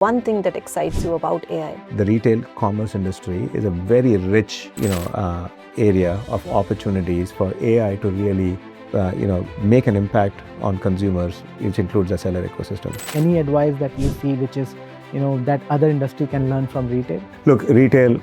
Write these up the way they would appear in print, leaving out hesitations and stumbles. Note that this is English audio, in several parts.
one thing that excites you about AI? The retail commerce industry is a very rich, area of opportunities for AI to really, make an impact on consumers, which includes the seller ecosystem. Any advice that you see which is, that other industry can learn from retail? Look, retail,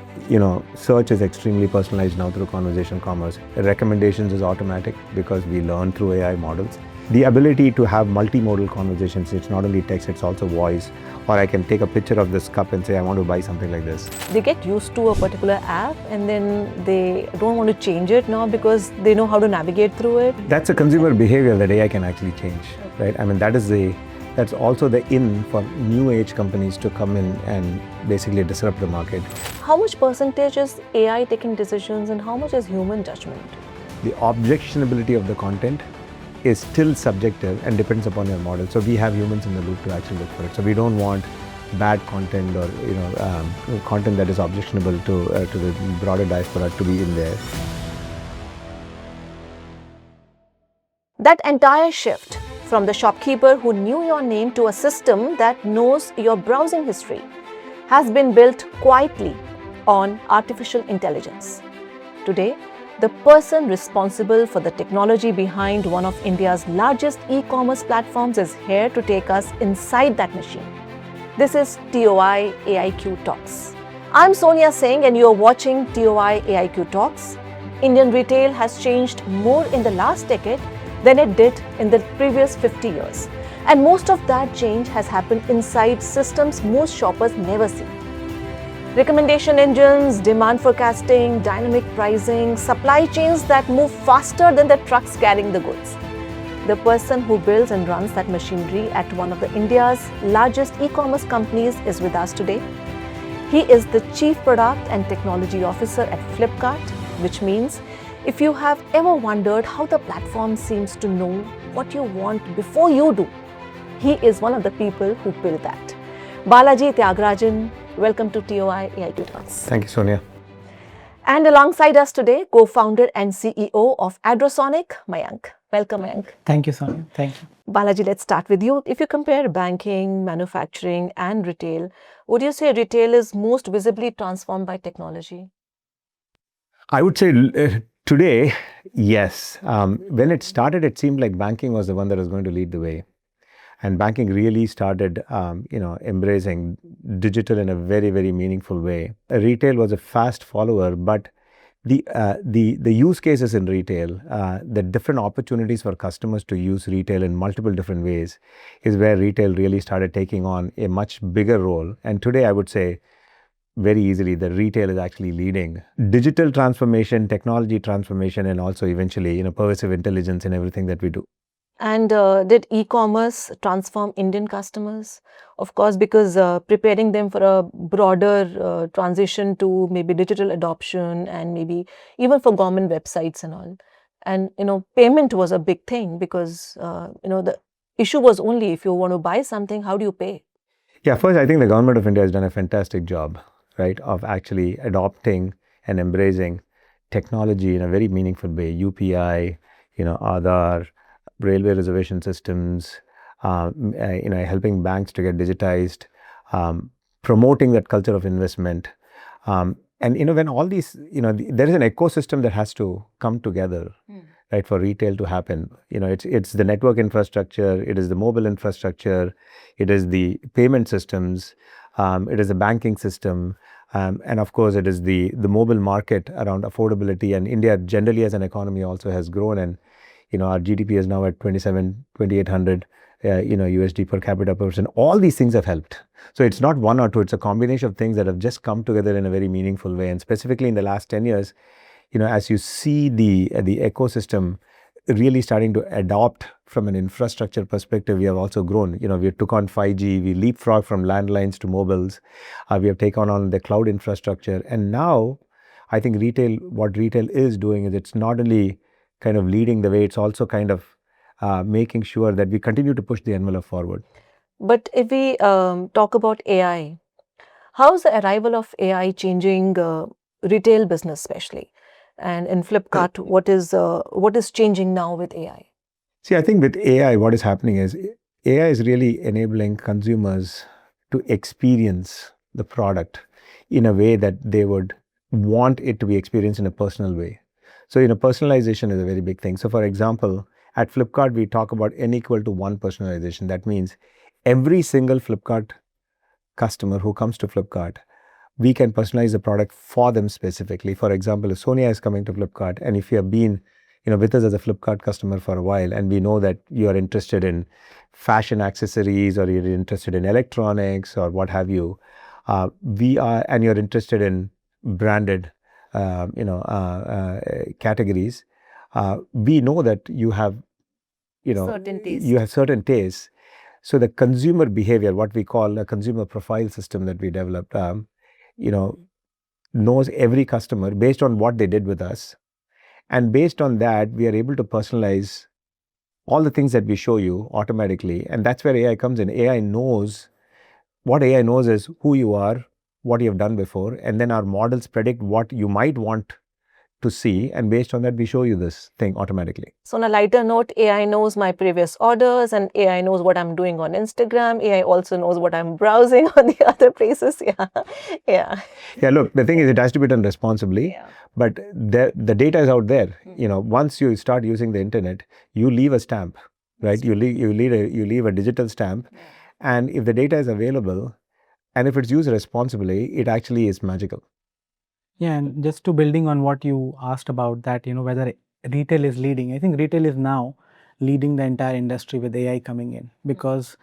search is extremely personalized now through conversational commerce. Recommendations is automatic because we learn through AI models. The ability to have multimodal conversations, it's not only text, it's also voice. Or I can take a picture of this cup and say, I want to buy something like this. They get used to a particular app and then they don't want to change it now because they know how to navigate through it. That's a consumer behavior that AI can actually change, right? I mean, that's also the in for new age companies to come in and basically disrupt the market. How much percentage is AI taking decisions and how much is human judgment? The objectionability of the content is still subjective and depends upon your model. So we have humans in the loop to actually look for it. So we don't want bad content or content that is objectionable to the broader diaspora to be in there. That entire shift from the shopkeeper who knew your name to a system that knows your browsing history has been built quietly on artificial intelligence. Today, the person responsible for the technology behind one of India's largest e-commerce platforms is here to take us inside that machine. This is TOI AIQ Talks. I'm Sonia Singh and you're watching TOI AIQ Talks. Indian retail has changed more in the last decade than it did in the previous 50 years. And most of that change has happened inside systems most shoppers never see. Recommendation engines, demand forecasting, dynamic pricing, supply chains that move faster than the trucks carrying the goods. The person who builds and runs that machinery at one of India's largest e-commerce companies is with us today. He is the Chief Product and Technology Officer at Flipkart, which means if you have ever wondered how the platform seems to know what you want before you do, he is one of the people who built that. Balaji Thiagarajan, welcome to TOI AIQ Talks. Thank you, Sonia. And alongside us today, co-founder and CEO of ADROSONIC, Mayank. Welcome, Mayank. Thank you, Sonia. Thank you. Balaji, let's start with you. If you compare banking, manufacturing, and retail, would you say retail is most visibly transformed by technology? I would say today, yes. When it started, it seemed like banking was the one that was going to lead the way. And banking really started, embracing digital in a very, very meaningful way. Retail was a fast follower, but the use cases in retail, the different opportunities for customers to use retail in multiple different ways is where retail really started taking on a much bigger role. And today, I would say very easily, the retail is actually leading digital transformation, technology transformation, and also eventually, pervasive intelligence in everything that we do. And did e-commerce transform Indian customers? Of course, because preparing them for a broader transition to maybe digital adoption and maybe even for government websites and all. And, payment was a big thing because, the issue was only if you want to buy something, how do you pay? Yeah, first, I think the government of India has done a fantastic job, right, of actually adopting and embracing technology in a very meaningful way. UPI, Aadhaar, railway reservation systems, helping banks to get digitized, promoting that culture of investment. And, when all these, there is an ecosystem that has to come together, right, for retail to happen. It's the network infrastructure, it is the mobile infrastructure, it is the payment systems, it is the banking system, and of course, it is the mobile market around affordability. And India generally as an economy also has grown, and our GDP is now at 2,800 USD per capita person. All these things have helped. So it's not one or two, it's a combination of things that have just come together in a very meaningful way. And specifically in the last 10 years, as you see the ecosystem really starting to adopt from an infrastructure perspective, we have also grown. We took on 5G, we leapfrogged from landlines to mobiles, we have taken on the cloud infrastructure. And now I think what retail is doing is it's not only kind of leading the way, it's also kind of making sure that we continue to push the envelope forward. But if we talk about AI, how is the arrival of AI changing retail business especially? And in Flipkart, what is changing now with AI? See, I think with AI, what is happening is AI is really enabling consumers to experience the product in a way that they would want it to be experienced in a personal way. So, personalization is a very big thing. So, for example, at Flipkart, we talk about n equal to 1 personalization. That means every single Flipkart customer who comes to Flipkart, we can personalize the product for them specifically. For example, if Sonia is coming to Flipkart, and if you have been with us as a Flipkart customer for a while, and we know that you are interested in fashion accessories, or you're interested in electronics, or what have you, and you're interested in branded, categories. We know that you have, Certain taste. you have certain tastes. So the consumer behavior, what we call a consumer profile system that we developed, knows every customer based on what they did with us. And based on that, we are able to personalize all the things that we show you automatically. And that's where AI comes in. What AI knows is who you are, what you have done before, and then our models predict what you might want to see, and based on that, we show you this thing automatically. So on a lighter note, AI knows my previous orders, and AI knows what I'm doing on Instagram. AI also knows what I'm browsing on the other places. Yeah. Look, the thing is, it has to be done responsibly. Yeah. But the data is out there. Once you start using the internet, you leave a stamp, right? You leave a digital stamp, and if the data is available, and if it's used responsibly, it actually is magical. Yeah, and just to building on what you asked about that, whether retail is leading. I think retail is now leading the entire industry with AI coming in, because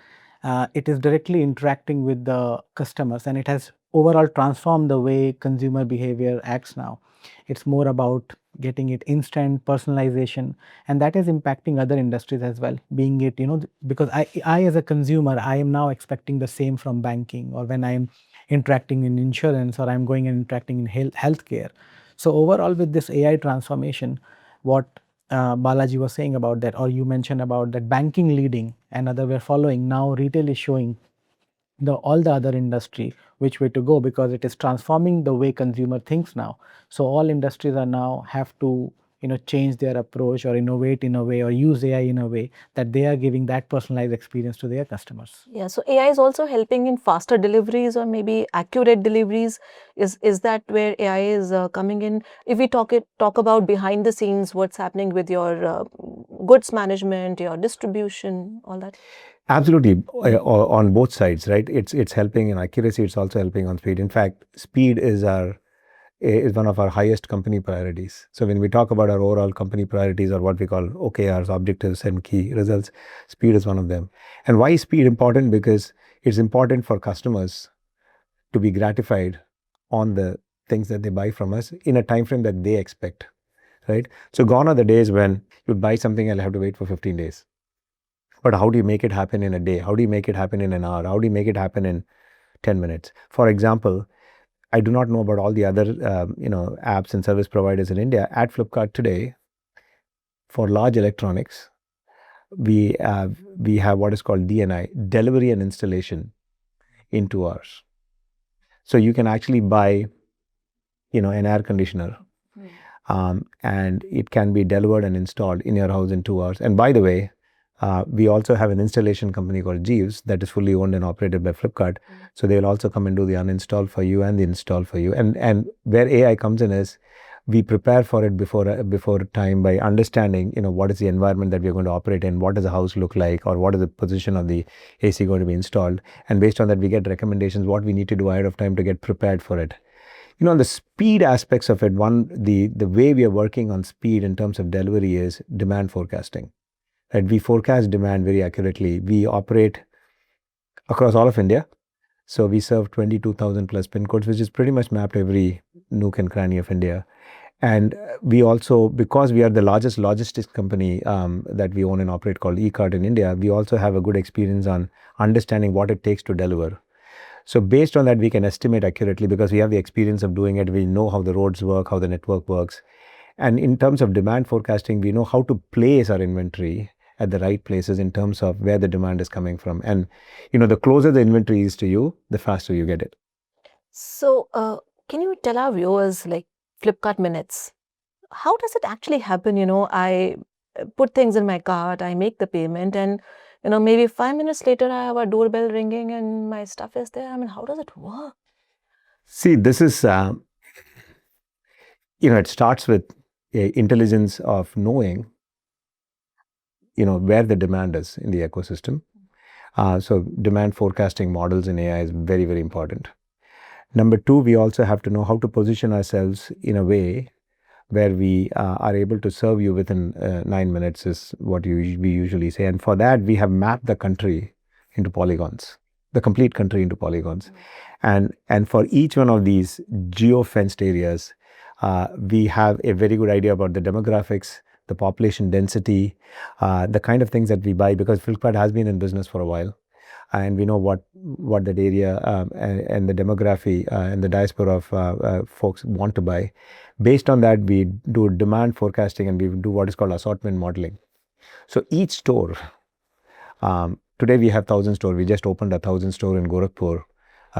it is directly interacting with the customers, and it has overall transformed the way consumer behavior acts now. It's more about getting it instant personalization, and that is impacting other industries as well. Being it, because I as a consumer, I am now expecting the same from banking, or when I am interacting in insurance, or I'm going and interacting in healthcare. So overall, with this AI transformation, what Balaji was saying about that, or you mentioned about that banking leading and other were following, now retail is showing all the other industry which way to go, because it is transforming the way consumer thinks now. So all industries are now have to change their approach, or innovate in a way, or use AI in a way that they are giving that personalized experience to their customers. Yeah, so AI is also helping in faster deliveries, or maybe accurate deliveries. Is that where AI is coming in? If we talk about behind the scenes, what's happening with your goods management, your distribution, all that? Absolutely, on both sides, right? It's helping in accuracy. It's also helping on speed. In fact, speed is one of our highest company priorities. So when we talk about our overall company priorities, or what we call OKRs, objectives and key results, speed is one of them. And why is speed important? Because it's important for customers to be gratified on the things that they buy from us in a time frame that they expect, right? So gone are the days when you buy something and have to wait for 15 days. But how do you make it happen in a day? How do you make it happen in an hour? How do you make it happen in 10 minutes? For example, I do not know about all the other apps and service providers in India. At Flipkart today, for large electronics, we have what is called DNI, delivery and installation, in 2 hours. So you can actually buy an air conditioner, and it can be delivered and installed in your house in 2 hours. And by the way, we also have an installation company called Jeeves that is fully owned and operated by Flipkart. So they will also come and do the uninstall for you and the install for you. And where AI comes in is, we prepare for it before time by understanding what is the environment that we are going to operate in, what does the house look like, or what is the position of the AC going to be installed, and based on that we get recommendations what we need to do ahead of time to get prepared for it. On the speed aspects of it, the way we are working on speed in terms of delivery is demand forecasting. Right? We forecast demand very accurately. We operate across all of India. So we serve 22,000 plus pin codes, which is pretty much mapped every nook and cranny of India. And we also, because we are the largest logistics company that we own and operate called eCart in India, we also have a good experience on understanding what it takes to deliver. So based on that, we can estimate accurately because we have the experience of doing it. We know how the roads work, how the network works. And in terms of demand forecasting, we know how to place our inventory at the right places in terms of where the demand is coming from. And, the closer the inventory is to you, the faster you get it. So, can you tell our viewers, like Flipkart minutes, how does it actually happen? I put things in my cart, I make the payment, and maybe 5 minutes later, I have a doorbell ringing and my stuff is there. I mean, how does it work? See, this is, it starts with intelligence of knowing, where the demand is in the ecosystem. So demand forecasting models in AI is very, very important. Number two, we also have to know how to position ourselves in a way where we are able to serve you within 9 minutes is what we usually say. And for that, we have mapped the country into polygons, the complete country into polygons. And for each one of these geo-fenced areas, we have a very good idea about the demographics, the population density, the kind of things that we buy, because Flipkart has been in business for a while. And we know what that area and the demography and the diaspora of folks want to buy. Based on that, we do demand forecasting and we do what is called assortment modeling. So each store, today we have 1,000 stores. We just opened a 1,000 store in Gorakhpur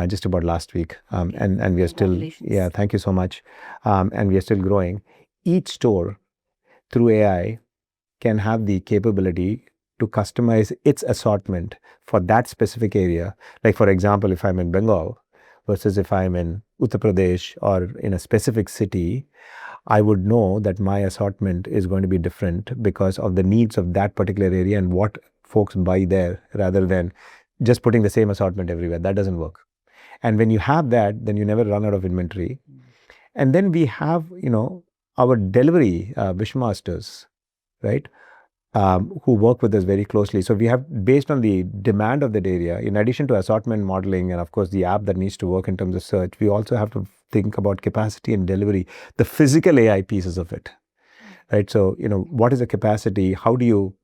just about last week. And we are still, yeah, thank you so much. And we are still growing. Each store through AI can have the capability to customize its assortment for that specific area. Like, for example, if I'm in Bengal versus if I'm in Uttar Pradesh or in a specific city, I would know that my assortment is going to be different because of the needs of that particular area and what folks buy there, rather than just putting the same assortment everywhere. That doesn't work. And when you have that, then you never run out of inventory. And then we have, our delivery wishmasters, right? Who work with us very closely. So we have, based on the demand of that area, in addition to assortment modeling and of course the app that needs to work in terms of search, we also have to think about capacity and delivery, the physical AI pieces of it, right? So, what is the capacity? How do you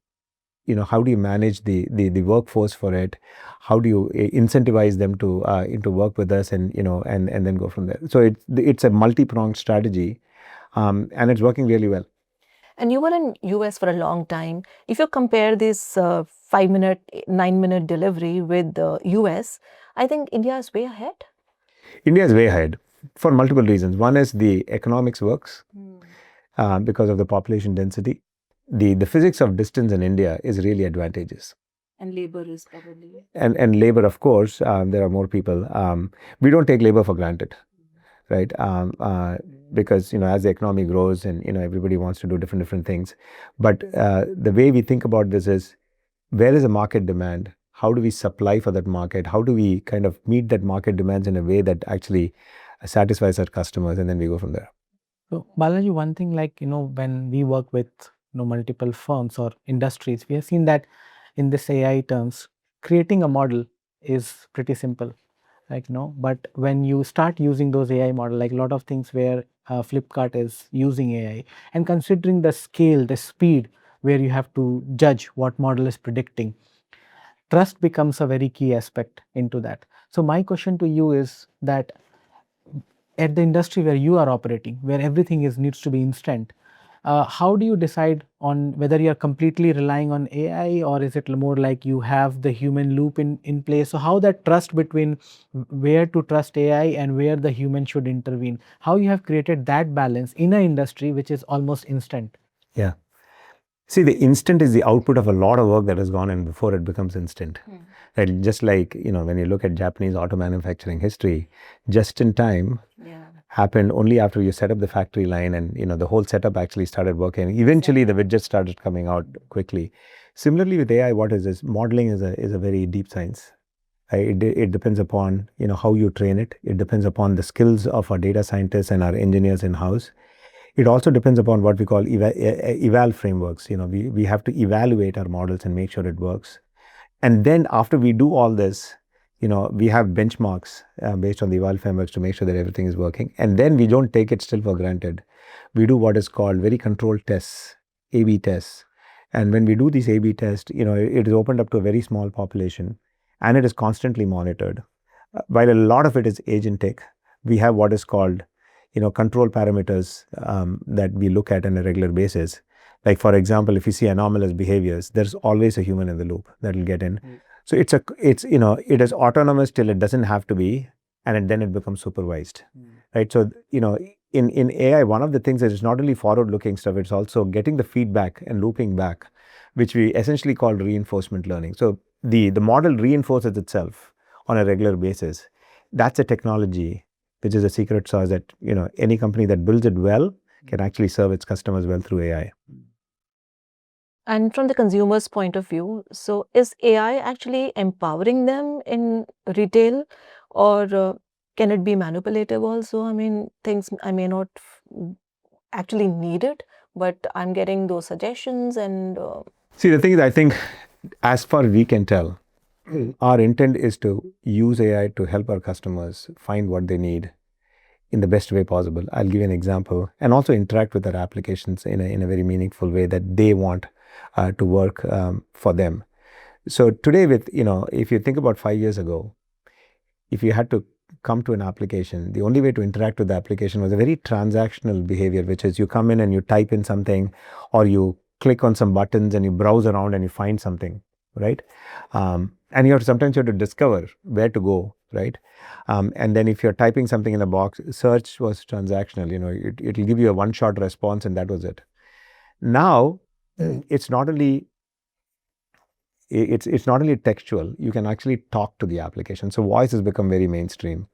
manage the workforce for it? How do you incentivize them to work with us and then go from there? So it's a multi-pronged strategy, and it's working really well. And you were in US for a long time. If you compare this 5-minute, 9-minute delivery with the US, I think India is way ahead. India is way ahead for multiple reasons. One is the economics works because of the population density. The physics of distance in India is really advantageous. And labor is probably. And labor, of course, there are more people. We don't take labor for granted, right? Because, as the economy grows and, everybody wants to do different things. But the way we think about this is, where is the market demand? How do we supply for that market? How do we kind of meet that market demands in a way that actually satisfies our customers? And then we go from there. So, Balaji, one thing, like, when we work with multiple firms or industries, we have seen that in this AI terms, creating a model is pretty simple, like, but when you start using those AI model, like a lot of things where Flipkart is using AI, and considering the scale, the speed where you have to judge what model is predicting, trust becomes a very key aspect into that. So my question to you is that at the industry where you are operating, where everything needs to be instant, how do you decide on whether you are completely relying on AI, or is it more like you have the human loop in place? So how that trust between where to trust AI and where the human should intervene, how you have created that balance in an industry which is almost instant? Yeah. See, the instant is the output of a lot of work that has gone in before it becomes instant. Right? Just like, when you look at Japanese auto manufacturing history, just in time happened only after you set up the factory line and, the whole setup actually started working. Eventually, the widgets started coming out quickly. Similarly with AI, what is this? Modeling is a very deep science. It depends upon, how you train it. It depends upon the skills of our data scientists and our engineers in-house. It also depends upon what we call eval frameworks. We have to evaluate our models and make sure it works. And then after we do all this, we have benchmarks based on the eval frameworks to make sure that everything is working. And then we don't take it still for granted. We do what is called very controlled tests, A/B tests. And when we do these A/B tests, it is opened up to a very small population and it is constantly monitored. While a lot of it is agentic, we have what is called control parameters that we look at on a regular basis. Like, for example, if you see anomalous behaviors, there's always a human in the loop that will get in. So it is autonomous till it doesn't have to be, and then it becomes supervised, right? So, in AI, one of the things is it's not only forward-looking stuff, it's also getting the feedback and looping back which we essentially call reinforcement learning. So the model reinforces itself on a regular basis. That's a technology which is a secret sauce that, you know, any company that builds it well can actually serve its customers well through AI. And from the consumer's point of view, so is AI actually empowering them in retail, or can it be manipulative also? I mean, things I may not actually need it, but I'm getting those suggestions and See, the thing is, I think as far we can tell, our intent is to use AI to help our customers find what they need in the best way possible. I'll give you an example, and also interact with their applications in a very meaningful way that they want to work for them. So today, with, you know, if you think about 5 years ago, if you had to come to an application, the only way to interact with the application was a very transactional behavior, which is you come in and you type in something, or you click on some buttons and you browse around and you find something, right? And sometimes you have to discover where to go, right? And then if you're typing something in a box, search was transactional. You know, it'll give you a one-shot response and that was it. Now, it's not only textual. You can actually talk to the application. So voice has become very mainstream.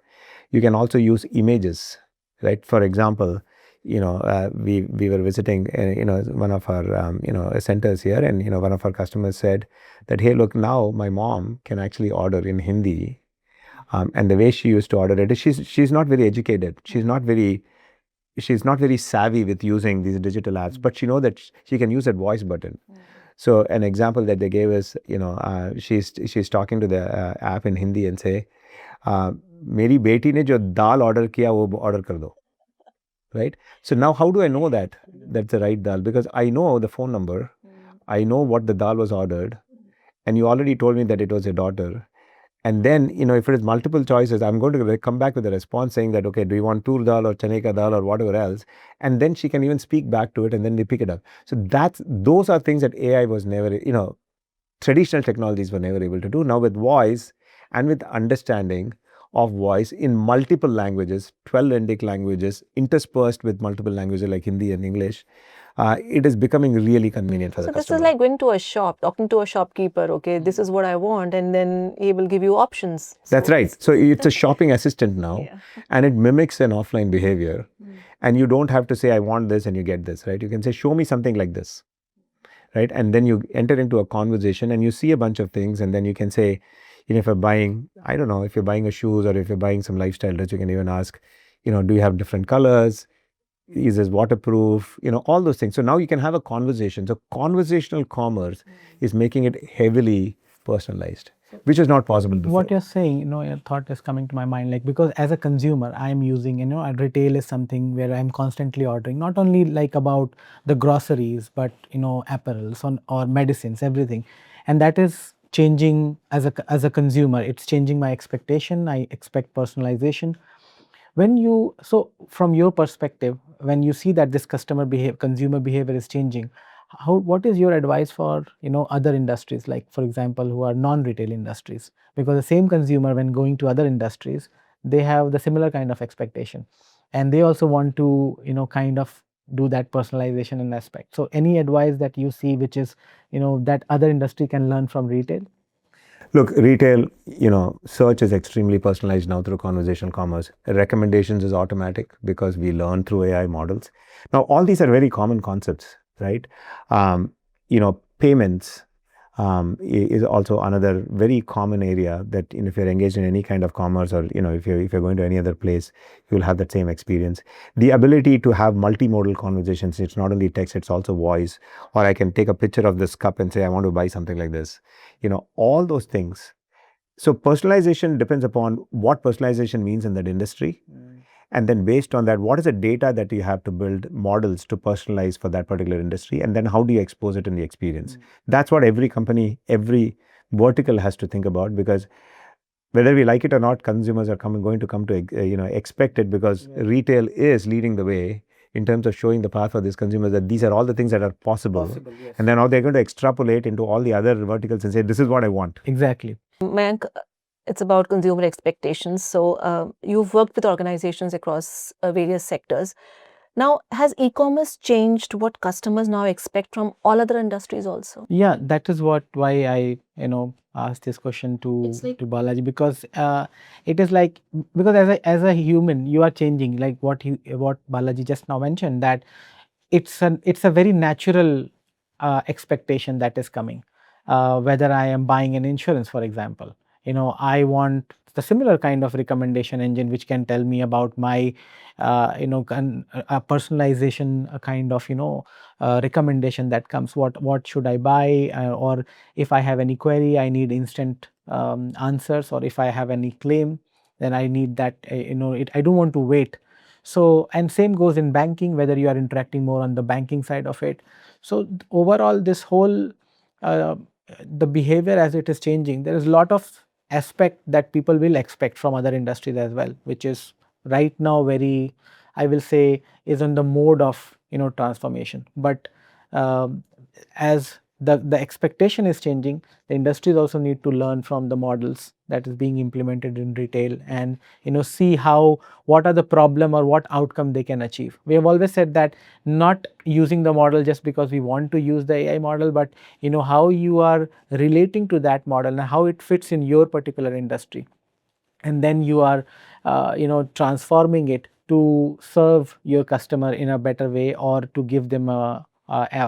You can also use images, right? For example, you know, we were visiting, you know, one of our, you know, centers here, and, you know, one of our customers said that, hey, look, now my mom can actually order in Hindi. And the way she used to order it is she's not very educated. She's not very savvy with using these digital apps, but she knows that she can use that voice button. So an example that they gave is, you know, she's talking to the app in Hindi and say, मेरी बेटी ने जो दाल order किया वो order कर दो, right? So now how do I know that that's the right dal? Because I know the phone number, I know what the dal was ordered, and you already told me that it was your daughter. And then, you know, if it is multiple choices, I'm going to come back with a response saying that, okay, do you want tur dal or chane ka dal or whatever else? And then she can even speak back to it, and then they pick it up. So those are things that AI was never, you know, traditional technologies were never able to do. Now with voice and with understanding of voice in multiple languages, 12 Indic languages, interspersed with multiple languages like Hindi and English, it is becoming really convenient for the customer. So this is like going to a shop, talking to a shopkeeper, okay, this is what I want, and then he will give you options. That's right. So it's a shopping assistant now, Yeah. and it mimics an offline behavior. And you don't have to say, I want this, and you get this, right? You can say, show me something like this, right? And then you enter into a conversation and you see a bunch of things, and then you can say, you know, if you're buying, I don't know, if you're buying a shoes or if you're buying some lifestyle dress, you can even ask, you know, do you have different colors? Is this waterproof? You know, all those things. So now you can have a conversation. So conversational commerce is making it heavily personalized, which is not possible before. What you're saying, you know, your thought is coming to my mind, like, because as a consumer, I'm using, you know, retail is something where I'm constantly ordering, not only like about the groceries, but, you know, apparels or medicines, everything. And that is changing as a consumer. It's changing my expectation. I expect personalization. So from your perspective, when you see that this consumer behavior is changing, what is your advice for, you know, other industries, like, for example, who are non-retail industries? Because the same consumer, when going to other industries, they have the similar kind of expectation, and they also want to, you know, kind of do that personalization and aspect. So any advice that you see which is, you know, that other industry can learn from retail? Look, retail, you know, search is extremely personalized now through conversational commerce. Recommendations is automatic because we learn through AI models. Now, all these are very common concepts, right? You know, payments is also another very common area that, you know, if you're engaged in any kind of commerce, or, you know, if you're going to any other place, you will have that same experience. The ability to have multimodal conversations, it's not only text, it's also voice, or I can take a picture of this cup and say, I want to buy something like this. You know, all those things. So personalization depends upon what personalization means in that industry. And then based on that, what is the data that you have to build models to personalize for that particular industry? And then how do you expose it in the experience? That's what every company, every vertical has to think about, because whether we like it or not, consumers are going to come to, you know, expect it, because retail is leading the way in terms of showing the path for these consumers that these are all the things that are possible. Yes. And then now they're going to extrapolate into all the other verticals and say, this is what I want. Exactly. Mayank, it's about consumer expectations. So you've worked with organizations across various sectors. Now, has e-commerce changed what customers now expect from all other industries also? Yeah, that is why I asked this question to Balaji, because it is like, because as a human you are changing, like what Balaji just now mentioned, that it's a very natural expectation that is coming. Whether I am buying an insurance, for example, I want the similar kind of recommendation engine which can tell me about my personalization, a kind of recommendation that comes, what should I buy, or if I have any query I need instant answers, or if I have any claim then I need that, I don't want to wait. So, and same goes in banking, whether you are interacting more on the banking side of it. So overall this whole the behavior as it is changing, there is a lot of aspect that people will expect from other industries as well, which is right now very, I will say, is on the mode of transformation. But as the expectation is changing, the industries also need to learn from the models that is being implemented in retail, and see how, what are the problem or what outcome they can achieve. We have always said that not using the model just because we want to use the AI model, but how you are relating to that model and how it fits in your particular industry, and then you are transforming it to serve your customer in a better way, or to give them a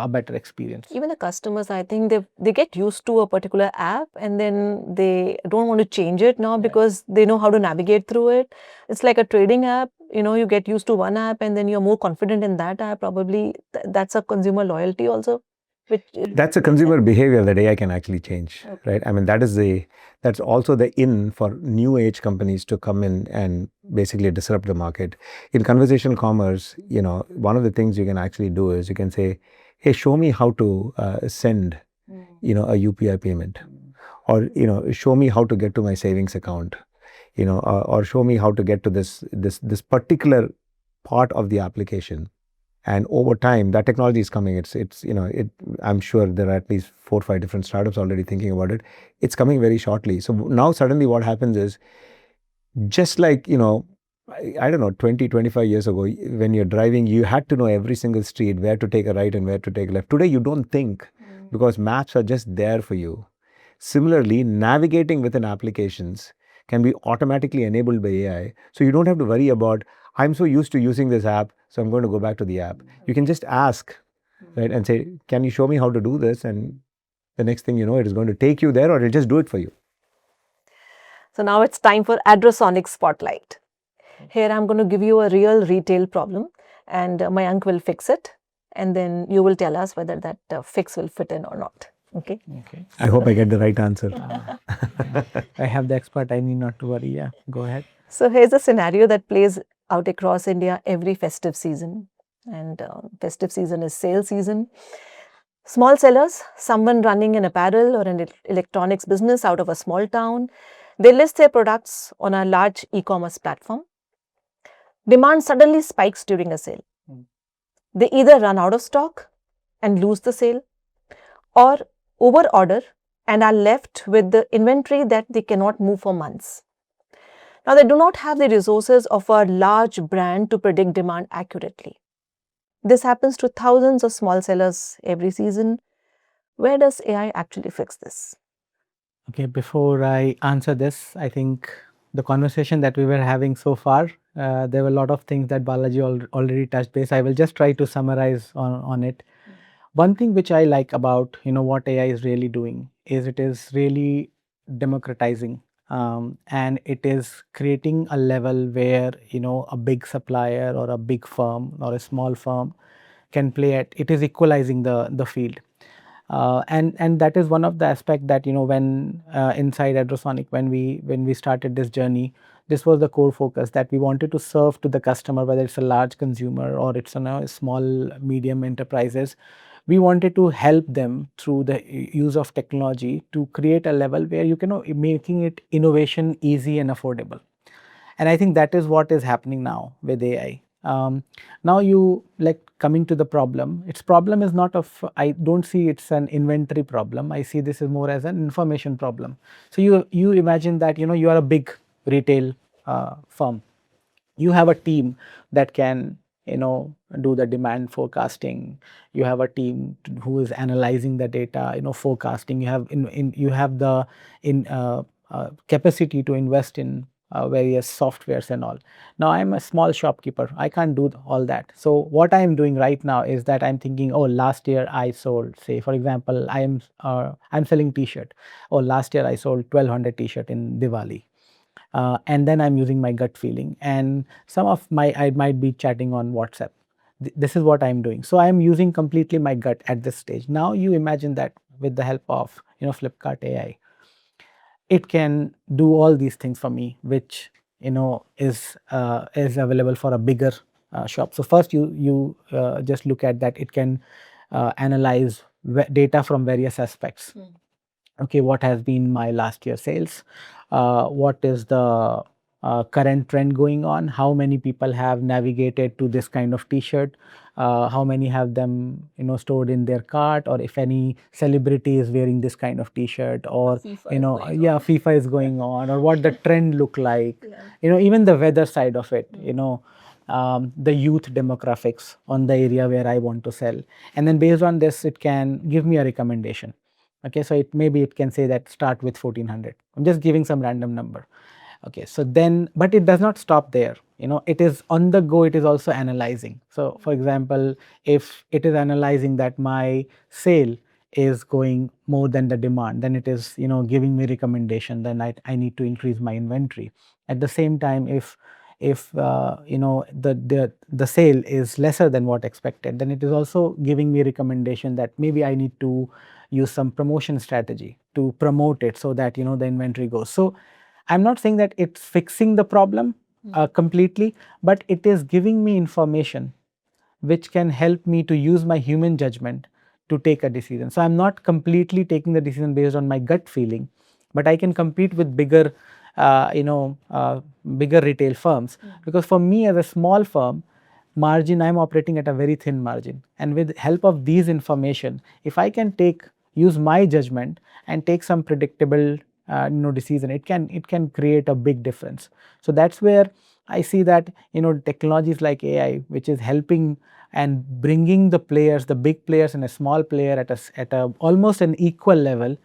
better experience. Even the customers, I think they get used to a particular app and then they don't want to change it now because they know how to navigate through it. It's like a trading app, you get used to one app and then you're more confident in that app. Probably that's a consumer loyalty also. That's a consumer behavior that AI can actually change, right? I mean, that's also the in for new age companies to come in and basically disrupt the market. In conversational commerce, one of the things you can actually do is you can say, hey, show me how to send, a UPI payment, or show me how to get to my savings account, or show me how to get to this particular part of the application. And over time, that technology is coming. I'm sure there are at least 4 or 5 different startups already thinking about it. It's coming very shortly. So now suddenly what happens is, just like, I don't know, 20, 25 years ago, when you're driving, you had to know every single street, where to take a right and where to take a left. Today, you don't think, because maps are just there for you. Similarly, navigating within applications can be automatically enabled by AI. So you don't have to worry about, I'm so used to using this app, so I'm going to go back to the app. You can just ask, right, and say, can you show me how to do this? And the next thing you know, it is going to take you there, or it'll just do it for you. So now it's time for ADROSONIC Spotlight. Here I'm going to give you a real retail problem and Mayank will fix it. And then you will tell us whether that fix will fit in or not. Okay. I hope I get the right answer. I have the expert, I need not to worry. Yeah, go ahead. So here's a scenario that plays out across India every festive season. And festive season is sale season. Small sellers, someone running an apparel or an electronics business out of a small town, they list their products on a large e-commerce platform. Demand suddenly spikes during a sale. They either run out of stock and lose the sale, or overorder and are left with the inventory that they cannot move for months. Now, they do not have the resources of a large brand to predict demand accurately. This happens to thousands of small sellers every season. Where does AI actually fix this? Okay, before I answer this, I think the conversation that we were having so far, there were a lot of things that Balaji already touched base. I will just try to summarize on it. One thing which I like about what AI is really doing is it is really democratizing, and it is creating a level where a big supplier or a big firm or a small firm can play at. It is equalizing the field. And that is one of the aspect that when inside ADROSONIC, when we started this journey, this was the core focus, that we wanted to serve to the customer, whether it's a large consumer or it's a small medium enterprises. We wanted to help them through the use of technology to create a level where you can making it innovation easy and affordable. And I think that is what is happening now with AI. Now you coming to the problem. Its problem is not I don't see it's an inventory problem. I see this is more as an information problem. So you imagine that you are a big retail firm. You have a team that can do the demand forecasting. You have a team who is analyzing the data, forecasting. You have the capacity to invest in various softwares and all. Now I'm a small shopkeeper. I can't do all that. So what I'm doing right now is that I'm thinking, oh, last year I sold, say for example, I'm selling T-shirt. Oh, last year I sold 1,200 T-shirt in Diwali. And then I'm using my gut feeling, and I might be chatting on WhatsApp. This is what I'm doing. So I'm using completely my gut at this stage. Now you imagine that with the help of Flipkart AI, it can do all these things for me, which is available for a bigger shop. So first you just look at that. It can analyze data from various aspects. Okay, what has been my last year sales? What is the current trend going on? How many people have navigated to this kind of T-shirt? How many have them stored in their cart? Or if any celebrity is wearing this kind of T-shirt, or FIFA is going on, or what the trend look like? Even the weather side of it. The youth demographics on the area where I want to sell, and then based on this, it can give me a recommendation. Okay, so it can say that start with 1,400. I'm just giving some random number. Okay, so then, but it does not stop there. It is on the go. It is also analyzing. So, for example, if it is analyzing that my sale is going more than the demand, then it is giving me recommendation. Then I need to increase my inventory. At the same time, if the sale is lesser than what expected, then it is also giving me recommendation that maybe I need to use some promotion strategy to promote it so that the inventory goes. So I'm not saying that it's fixing the problem completely, but it is giving me information which can help me to use my human judgment to take a decision. So I'm not completely taking the decision based on my gut feeling, but I can compete with bigger bigger retail firms. Because for me as a small firm, margin, I'm operating at a very thin margin, and with help of these information, if I can use my judgment and take some predictable decision, it can create a big difference. So that's where I see that technologies like AI, which is helping and bringing the big players and a small player at a almost an equal level,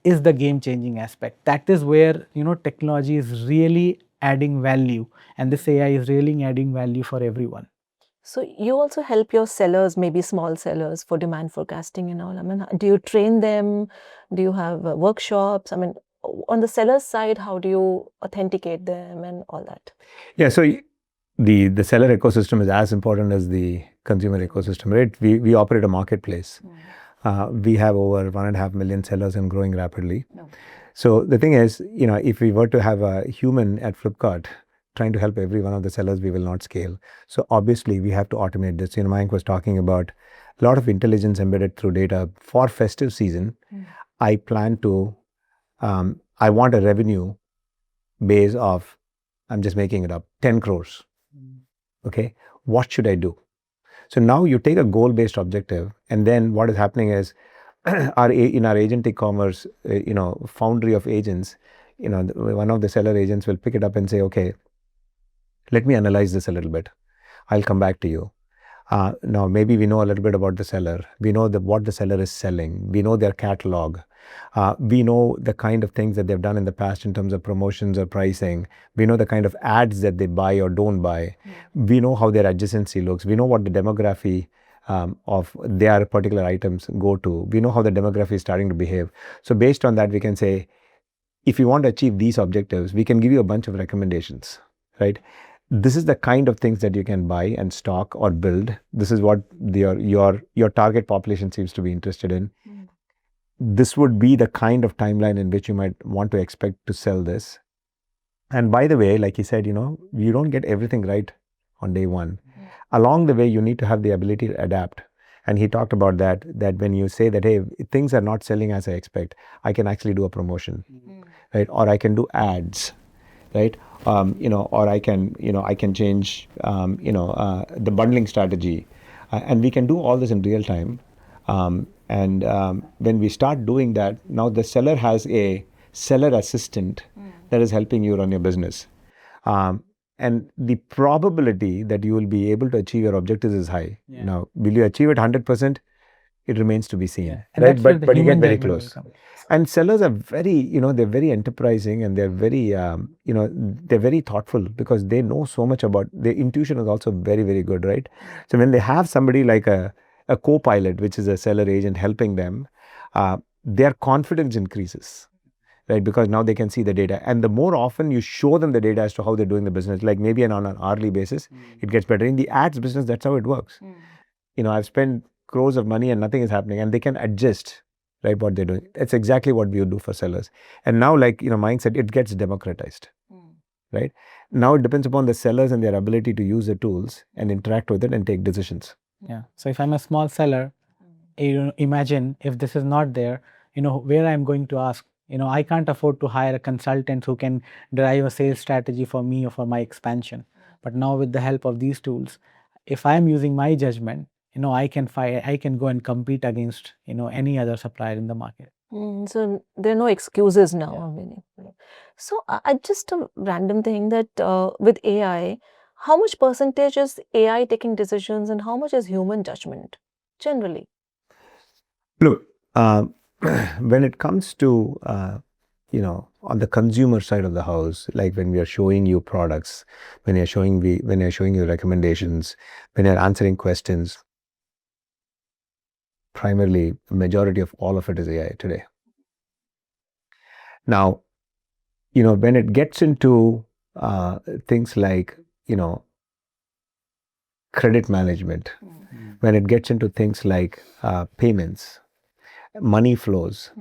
is the game changing aspect. That is where technology is really adding value, and this AI is really adding value for everyone. So you also help your sellers, maybe small sellers, for demand forecasting and all. I mean, do you train them? Do you have workshops? I mean, on the seller's side, how do you authenticate them and all that? Yeah, so the seller ecosystem is as important as the consumer ecosystem, right? We operate a marketplace. We have over 1.5 million sellers and growing rapidly. So the thing is, if we were to have a human at Flipkart trying to help every one of the sellers, we will not scale. So obviously we have to automate this. Mayank was talking about a lot of intelligence embedded through data. For festive season, I plan to, I want a revenue base of, I'm just making it up, 10 crores. Okay, what should I do? So now you take a goal-based objective, and then what is happening is, in our agentic commerce, foundry of agents, one of the seller agents will pick it up and say, okay, let me analyze this a little bit. I'll come back to you. Now, maybe we know a little bit about the seller. We know what the seller is selling. We know their catalog. We know the kind of things that they've done in the past in terms of promotions or pricing. We know the kind of ads that they buy or don't buy. We know how their adjacency looks. We know what the demography of their particular items go to. We know how the demography is starting to behave. So based on that, we can say, if you want to achieve these objectives, we can give you a bunch of recommendations, right? This is the kind of things that you can buy and stock or build. This is what your target population seems to be interested in. This would be the kind of timeline in which you might want to expect to sell this. And by the way, like he said, you don't get everything right on day one. Along the way, you need to have the ability to adapt. And he talked about that when you say that, hey, things are not selling as I expect, I can actually do a promotion, right? Or I can do ads, right? Or I can change, the bundling strategy. And we can do all this in real time. And when we start doing that, now the seller has a seller assistant that is helping you run your business. and the probability that you will be able to achieve your objectives is high. Yeah. Now, will you achieve it 100%? It remains to be seen, Yeah. And right? that's where the But you get human very judgment will close. come. And sellers are very, they're very enterprising, and they're very, they're very thoughtful, because they know so much about, their intuition is also very, very good, right? So when they have somebody like a co-pilot, which is a seller agent helping them, their confidence increases, right? Because now they can see the data. And the more often you show them the data as to how they're doing the business, like maybe on an hourly basis, it gets better. In the ads business, that's how it works. I've spent crores of money and nothing is happening, and they can adjust, right, what they're doing. That's exactly what we would do for sellers. And now, like, Mayank said, it gets democratized, right? Now it depends upon the sellers and their ability to use the tools and interact with it and take decisions. Yeah. So if I'm a small seller, imagine if this is not there, where I'm going to ask. I can't afford to hire a consultant who can drive a sales strategy for me or for my expansion. But now with the help of these tools, if I'm using my judgment, I can go and compete against, any other supplier in the market. So there are no excuses now. Yeah. I mean, so just a random thing that with AI, how much percentage is AI taking decisions and how much is human judgment generally? Look, when it comes to, on the consumer side of the house, like when we are showing you products, when you're showing you recommendations, when you're answering questions, primarily, the majority of all of it is AI today. Now, when it gets into things like, credit management, when it gets into things like payments, money flows,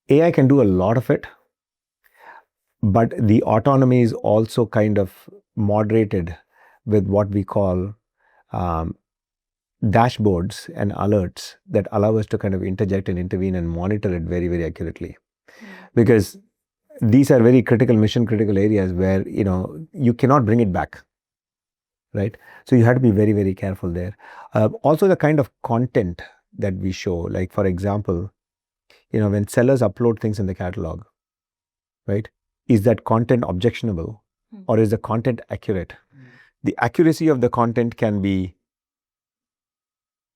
AI can do a lot of it, but the autonomy is also kind of moderated with what we call dashboards and alerts that allow us to kind of interject and intervene and monitor it very, very accurately. Because these are very critical, mission critical areas where, you cannot bring it back, right? So you have to be very, very careful there. Also, the kind of content that we show, like for example, when sellers upload things in the catalog, right? Is that content objectionable, or is the content accurate? The accuracy of the content can be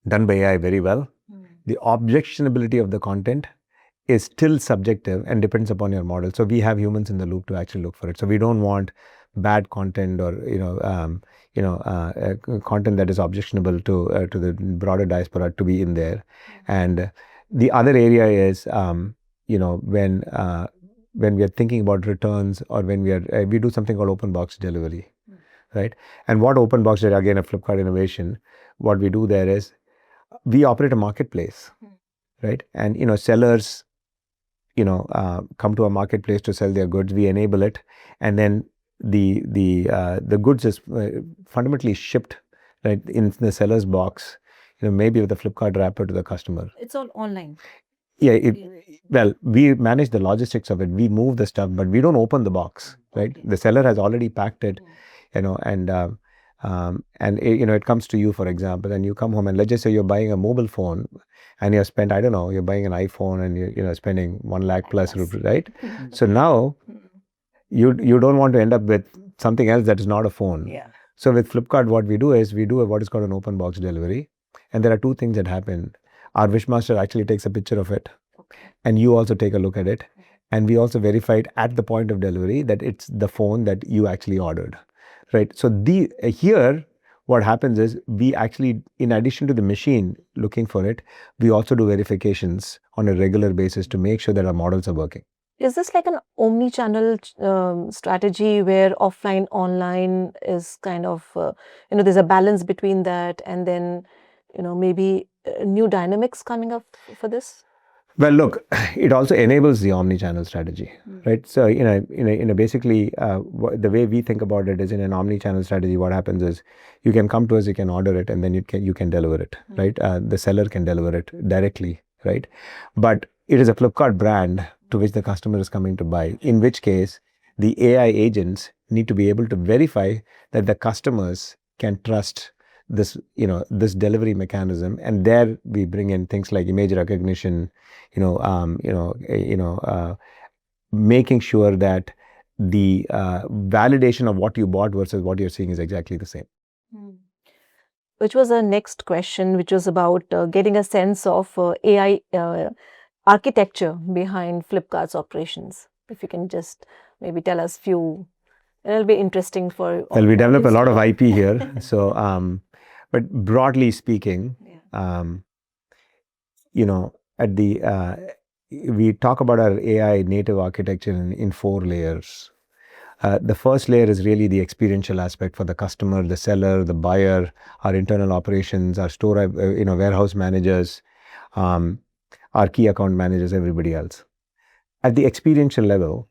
done by AI very well. The objectionability of the content is still subjective and depends upon your model. So we have humans in the loop to actually look for it. So we don't want bad content or content that is objectionable to the broader diaspora to be in there. And the other area is when we are thinking about returns, or when we do something called open box delivery, right? And what open box delivery, again, a Flipkart innovation, what we do there is we operate a marketplace, right? And sellers come to a marketplace to sell their goods. We enable it, and then the goods is fundamentally shipped, right, in the seller's box, maybe with a Flipkart wrapper to the customer. It's all online. Yeah, well, we manage the logistics of it. We move the stuff, but we don't open the box, right? Okay. The seller has already packed it, and it comes to you, for example, and you come home, and let's just say you're buying a mobile phone, and you're spent, I don't know, you're buying an iPhone, and you're spending 1 lakh plus rupees, right? So now you don't want to end up with something else that is not a phone. Yeah. So with Flipkart, what we do is we do what is called an open box delivery, and there are two things that happen. Our Wishmaster actually takes a picture of it, and you also take a look at it, and we also verify it at the point of delivery that it's the phone that you actually ordered, right? So here what happens is we actually, in addition to the machine looking for it, we also do verifications on a regular basis to make sure that our models are working. Is this like an omni-channel strategy where offline, online is kind of, there's a balance between that, and then, maybe new dynamics coming up for this? Well, look, it also enables the omni-channel strategy, right? So, basically, the way we think about it is, in an omni-channel strategy, what happens is you can come to us, you can order it, and then you can deliver it, right? The seller can deliver it directly, right? But it is a Flipkart brand to which the customer is coming to buy, in which case the AI agents need to be able to verify that the customers can trust this delivery mechanism. And there we bring in things like image recognition, making sure that the validation of what you bought versus what you're seeing is exactly the same. Which was our next question, which was about getting a sense of AI architecture behind Flipkart's operations. If you can just maybe tell us few, it'll be interesting for. Well, we develop a lot of IP here. So, but broadly speaking, at the we talk about our AI native architecture in 4 layers. The first layer is really the experiential aspect for the customer, the seller, the buyer, our internal operations, our store, warehouse managers, our key account managers, everybody else. At the experiential level,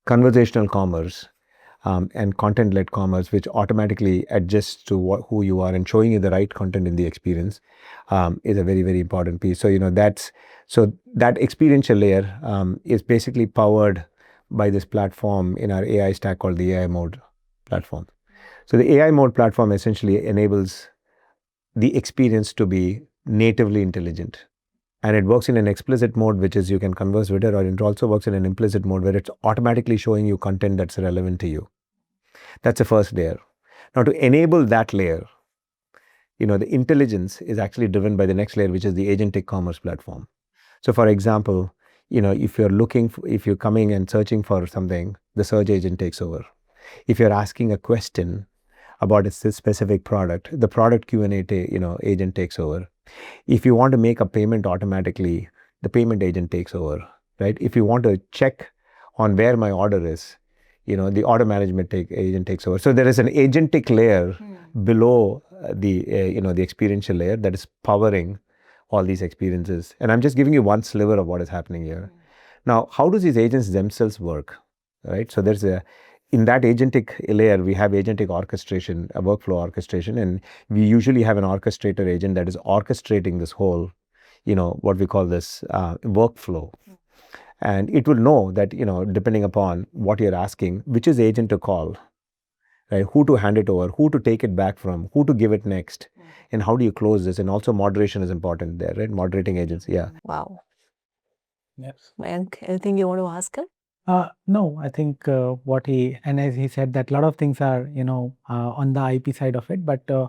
conversational commerce and content-led commerce, which automatically adjusts to who you are and showing you the right content in the experience, is a very, very important piece. So, that experiential layer is basically powered by this platform in our AI stack called the AI Mode platform. So the AI Mode platform essentially enables the experience to be natively intelligent. And it works in an explicit mode, which is you can converse with it, or it also works in an implicit mode where it's automatically showing you content that's relevant to you. That's the first layer. Now, to enable that layer, the intelligence is actually driven by the next layer, which is the agentic commerce platform. So, for example, if you're coming and searching for something, the search agent takes over. If you're asking a question about a specific product, the product Q&A agent takes over. If you want to make a payment automatically, the payment agent takes over, right? If you want to check on where my order is, the order management agent takes over. So there is an agentic layer below the experiential layer that is powering all these experiences. And I'm just giving you one sliver of what is happening here. Now, how do these agents themselves work, right? So in that agentic layer, we have agentic orchestration, a workflow orchestration, and we usually have an orchestrator agent that is orchestrating this whole, what we call this workflow. And it will know that, depending upon what you're asking, which is agent to call, right? Who to hand it over, who to take it back from, who to give it next, and how do you close this? And also moderation is important there, right? Moderating agents, yeah. Wow. Yes. Mayank, anything you want to ask him? No, I think and as he said, that a lot of things are, on the IP side of it, but the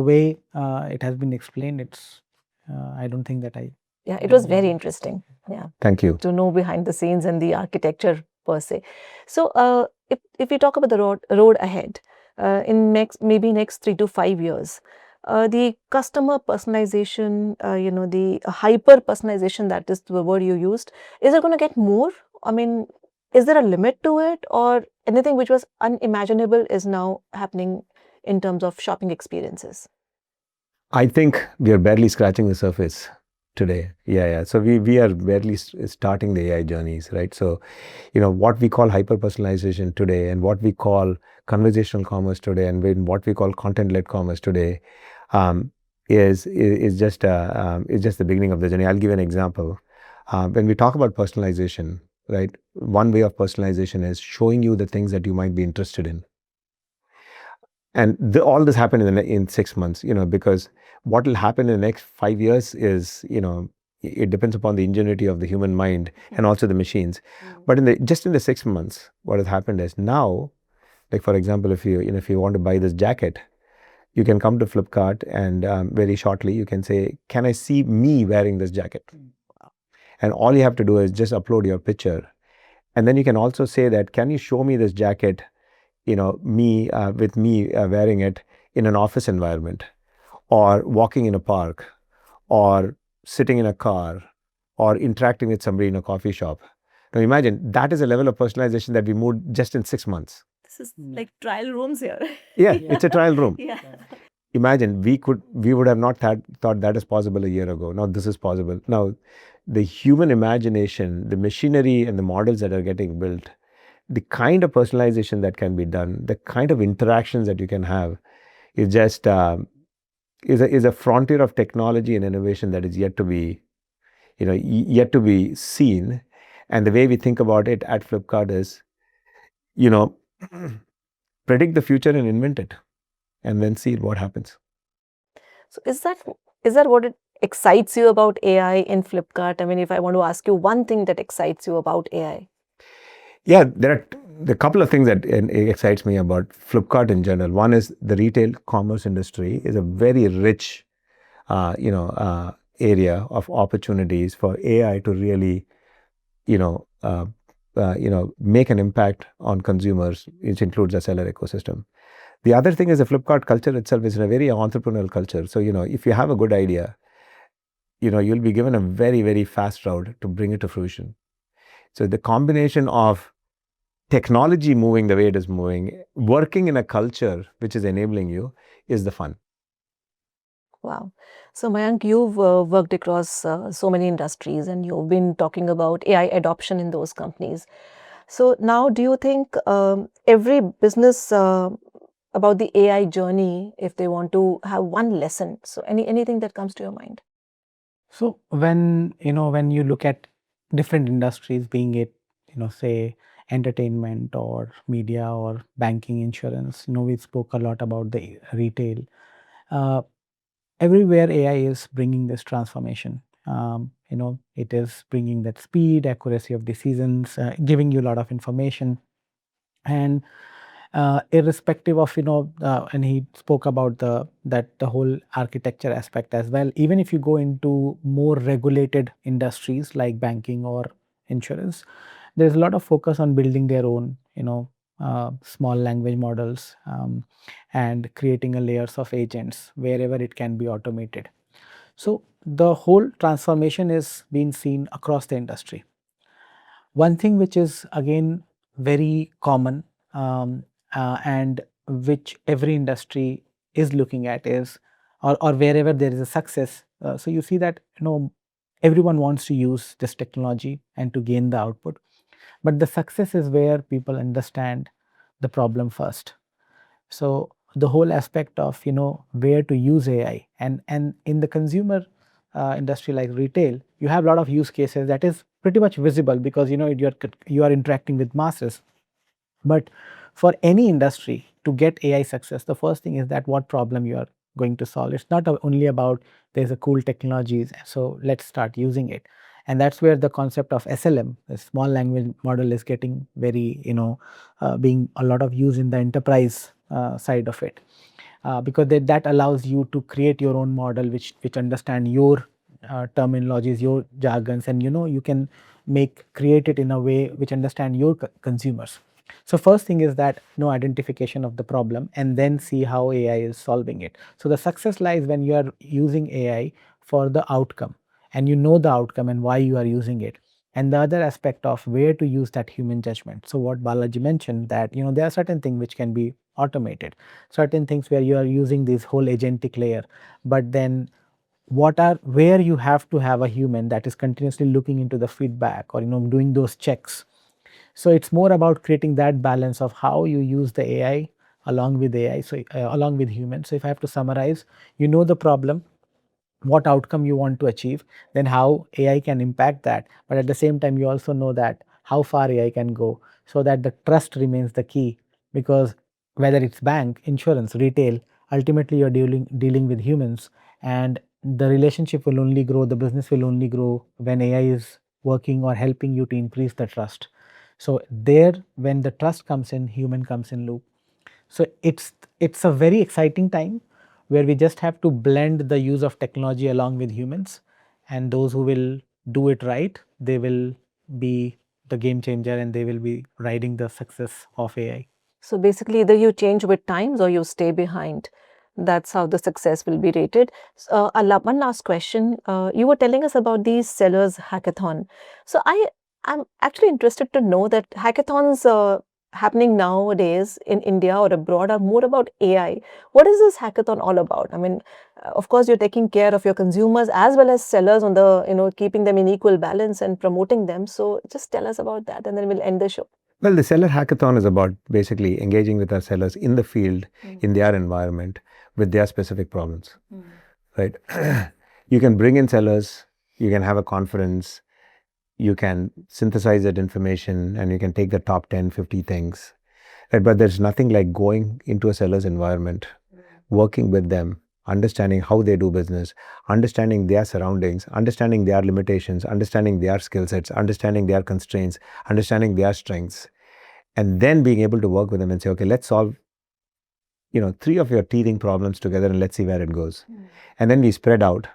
way it has been explained, I don't think that Yeah, it was very interesting. Yeah. Thank you. To know behind the scenes and the architecture per se. So, if we talk about the road ahead, in maybe next 3 to 5 years, the customer personalization, the hyper personalization, that is the word you used, is it going to get more? I mean, is there a limit to it, or anything which was unimaginable is now happening in terms of shopping experiences? I think we are barely scratching the surface today. Yeah. So we are barely starting the AI journeys, right? So, what we call hyper personalization today, and what we call conversational commerce today, and what we call content-led commerce today, is just the beginning of the journey. I'll give an example. When we talk about personalization, right? One way of personalization is showing you the things that you might be interested in. And all this happened in 6 months, because what will happen in the next 5 years is, it depends upon the ingenuity of the human mind and also the machines. But just in the 6 months, what has happened is now, like for example, if you want to buy this jacket, you can come to Flipkart and very shortly you can say, can I see me wearing this jacket? And all you have to do is just upload your picture. And then you can also say that, can you show me this jacket, with me wearing it in an office environment, or walking in a park, or sitting in a car, or interacting with somebody in a coffee shop. Now imagine, that is a level of personalization that we moved just in 6 months. This is like trial rooms here. Yeah, it's a trial room. Yeah. Imagine, we would have not thought that is possible a year ago. Now this is possible. Now, the human imagination, the machinery and the models that are getting built, the kind of personalization that can be done, the kind of interactions that you can have is just is a frontier of technology and innovation that is yet to be seen. And the way we think about it at Flipkart is, predict the future and invent it, and then see what happens. So is that what excites you about AI in Flipkart? I mean, if I want to ask you one thing that excites you about AI. Yeah, there are a couple of things that excites me about Flipkart in general. One is the retail commerce industry is a very rich, area of opportunities for AI to really, make an impact on consumers, which includes the seller ecosystem. The other thing is the Flipkart culture itself is a very entrepreneurial culture. So, if you have a good idea, you'll be given a very, very fast route to bring it to fruition. So the combination of technology moving the way it is moving, working in a culture which is enabling you, is the fun. Wow. So, Mayank, you've worked across so many industries and you've been talking about AI adoption in those companies. So, now do you think every business about the AI journey, if they want to have one lesson, so anything that comes to your mind? So when you look at different industries, being it say entertainment or media or banking, insurance, we spoke a lot about the retail. Uh, Everywhere AI is bringing this transformation. It is bringing that speed, accuracy of decisions, giving you a lot of information, and irrespective of and he spoke about the whole architecture aspect as well. Even if you go into more regulated industries like banking or insurance, there's a lot of focus on building their own small language models, and creating a layers of agents wherever it can be automated. So the whole transformation is being seen across the industry. One thing which is again very common, and which every industry is looking at is, or wherever there is a success. So you see that everyone wants to use this technology and to gain the output, but the success is where people understand the problem first. So the whole aspect of where to use AI, and in the consumer industry like retail, you have a lot of use cases that is pretty much visible because you are interacting with masses. But for any industry to get AI success, the first thing is that what problem you are going to solve. It's not only about there's a cool technologies, so let's start using it. And that's where the concept of SLM, the small language model, is getting very, being a lot of use in the enterprise side of it. Because that allows you to create your own model which understand your terminologies, your jargons, and you can create it in a way which understand your consumers. So first thing is that identification of the problem, and then see how AI is solving it. So the success lies when you are using AI for the outcome, and you know the outcome and why you are using it. And the other aspect of where to use that human judgment. So what Balaji mentioned, that there are certain things which can be automated, certain things where you are using this whole agentic layer, but then where you have to have a human that is continuously looking into the feedback, or doing those checks. So it's more about creating that balance of how you use the AI along with AI, so along with humans. So if I have to summarize, the problem, what outcome you want to achieve, then how AI can impact that. But at the same time, you also know that how far AI can go, so that the trust remains the key. Because whether it's bank, insurance, retail, ultimately you're dealing with humans, and the relationship will only grow, the business will only grow when AI is working or helping you to increase the trust. So there, when the trust comes in, human comes in loop. So it's a very exciting time where we just have to blend the use of technology along with humans, and those who will do it right, they will be the game changer, and they will be riding the success of AI. So basically, either you change with times or you stay behind. That's how the success will be rated. One last question. You were telling us about the sellers hackathon. So I'm actually interested to know that hackathons happening nowadays in India or abroad are more about AI. What is this hackathon all about? I mean, of course, you're taking care of your consumers as well as sellers on the keeping them in equal balance and promoting them. So just tell us about that, and then we'll end the show. Well, the seller hackathon is about basically engaging with our sellers in the field, in their environment, with their specific problems, right? You can bring in sellers, you can have a conference, you can synthesize that information, and you can take the top 10, 50 things, right? But there's nothing like going into a seller's environment, working with them, understanding how they do business, understanding their surroundings, understanding their limitations, understanding their skill sets, understanding their constraints, understanding their strengths, and then being able to work with them and say, okay, let's solve 3 of your teething problems together and let's see where it goes. And then we spread out,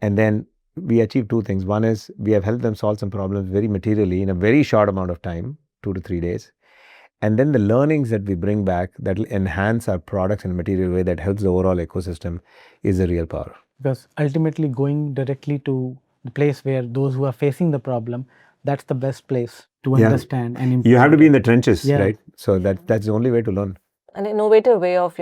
and then we achieve 2 things. One is we have helped them solve some problems very materially in a very short amount of time, 2 to 3 days. And then the learnings that we bring back that will enhance our products in a material way that helps the overall ecosystem is the real power. Because ultimately going directly to the place where those who are facing the problem, that's the best place to understand and improve. You have to be in the trenches, Yeah. right? So that's the only way to learn. An innovative way of,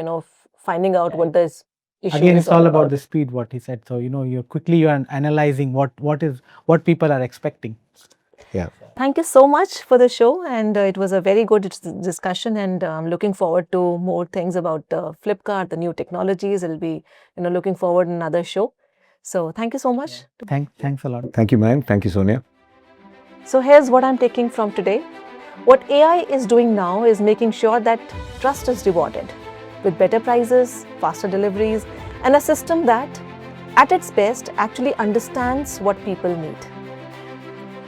finding out what this issue Again, is it's all about the speed, what he said. So, you're analyzing what people are expecting. Yeah. Thank you so much for the show, and it was a very good discussion, and I'm looking forward to more things about Flipkart, the new technologies. I'll be, looking forward in another show. So thank you so much. Thanks a lot. Thank you, Mayank. Thank you, Sonia. So here's what I'm taking from today. What AI is doing now is making sure that trust is rewarded with better prices, faster deliveries, and a system that, at its best, actually understands what people need.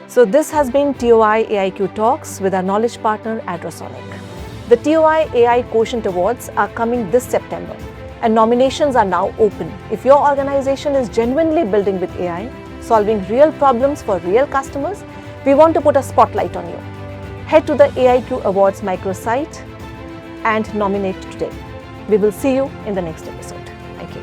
So this has been TOI AIQ Talks with our knowledge partner ADROSONIC. The TOI AI Quotient Awards are coming this September, and nominations are now open. If your organization is genuinely building with AI, solving real problems for real customers, we want to put a spotlight on you. Head to the AIQ Awards microsite and nominate today. We will see you in the next episode. Thank you.